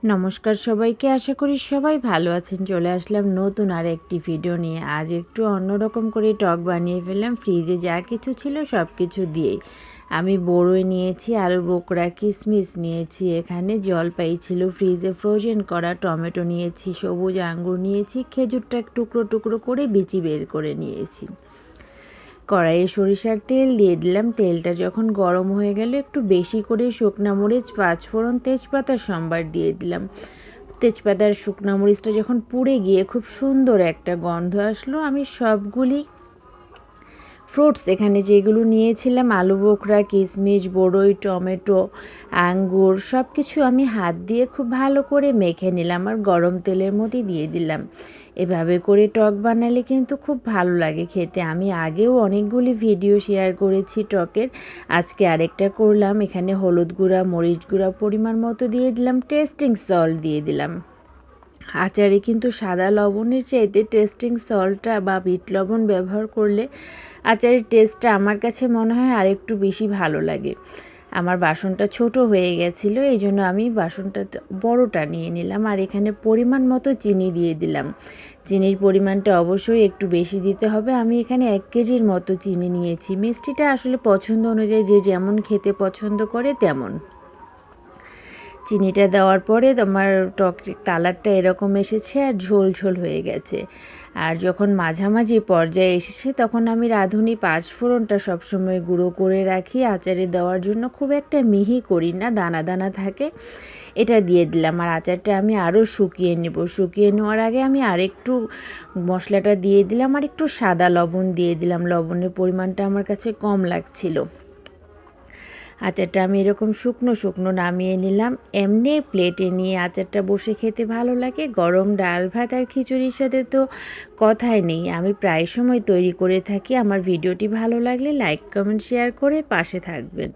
নমস্কার সবাইকে, আশা করি সবাই ভালো আছেন। চলে আসলাম নতুন আর একটি ভিডিও নিয়ে। আজ একটু অন্যরকম করে টক বানিয়ে ফেললাম ফ্রিজে যা কিছু ছিল সব কিছু দিয়েই। আমি বড়ই নিয়েছি, আলু বোকরা, কিশমিশ নিয়েছি, এখানে জলপাই ছিল ফ্রিজে ফ্রোজেন করা, টমেটো নিয়েছি, সবুজ আঙ্গুর নিয়েছি, খেজুরটা টুকরো টুকরো করে বিচি বের করে নিয়েছি। কড়াইয়ে সরিষার তেল দিয়ে দিলাম। তেলটা যখন গরম হয়ে গেল একটু বেশি করে শুকনা মরিচ, পাঁচফোড়ন, তেজপাতার সম্বার দিয়ে দিলাম। তেজপাতার শুকনা মরিচটা যখন পুড়ে গিয়ে খুব সুন্দর একটা গন্ধ আসলো, আমি সবগুলি ফ্রুটস এখানে যেগুলো নিয়েছিলাম, আলু বোখরা, কিশমিশ, বড়ই, টমেটো, আঙ্গুর, সব কিছু আমি হাত দিয়ে খুব ভালো করে মেখে নিলাম আর গরম তেলের মধ্যে দিয়ে দিলাম। এভাবে করে টক বানালে কিন্তু খুব ভালো লাগে খেতে। আমি আগেও অনেকগুলি ভিডিও শেয়ার করেছি টকের, আজকে আরেকটা করলাম। এখানে হলুদ গুঁড়া, মরিচ গুঁড়া পরিমাণ মতো দিয়ে দিলাম, টেস্টিং সল্ট দিয়ে দিলাম। আচারে কিন্তু সাদা লবণের চাইতে টেস্টিং সল্টটা বা বিট লবণ ব্যবহার করলে আচারের টেস্টটা আমার কাছে মনে হয় আরেকটু বেশি ভালো লাগে। আমার বাসনটা ছোট হয়ে গেছিলো, এই জন্য আমি বাসনটা বড়টা নিয়ে নিলাম। আর এখানে পরিমাণ মতো চিনি দিয়ে দিলাম। চিনির পরিমাণটা অবশ্যই একটু বেশি দিতে হবে। আমি এখানে 1 কেজির মতো চিনি নিয়েছি। মিষ্টিটা আসলে পছন্দ অনুযায়ী যে যেমন খেতে পছন্দ করে তেমন। চিনিটা দেওয়ার পরে তোমার টক কালারটা এরকম এসেছে আর ঝোল ঝোল হয়ে গেছে। আর যখন মাঝামাঝি পর্যায়ে এসেছে তখন আমি রাঁধুনি পাঁচফোড়নটা সবসময় গুঁড়ো করে রাখি আচারে দেওয়ার জন্য, খুব একটা মিহি করি না, দানা দানা থাকে, এটা দিয়ে দিলাম। আর আচারটা আমি আরও শুকিয়ে নেব। শুকিয়ে নেওয়ার আগে আমি আরেকটু মশলাটা দিয়ে দিলাম আর একটু সাদা লবণ দিয়ে দিলাম। লবণের পরিমাণটা আমার কাছে কম লাগছিল। আচারটা আমি এরকম শুকনো শুকনো নামিয়ে নিলাম। এমনি প্লেটে নিয়ে আচারটা বসে খেতে ভালো লাগে। গরম ডাল ভাত আর খিচুড়ির সাথে তো কথাই নেই। আমি প্রায় সময় তৈরি করে থাকি। আমার ভিডিওটি ভালো লাগলে লাইক, কমেন্ট, শেয়ার করে পাশে থাকবেন।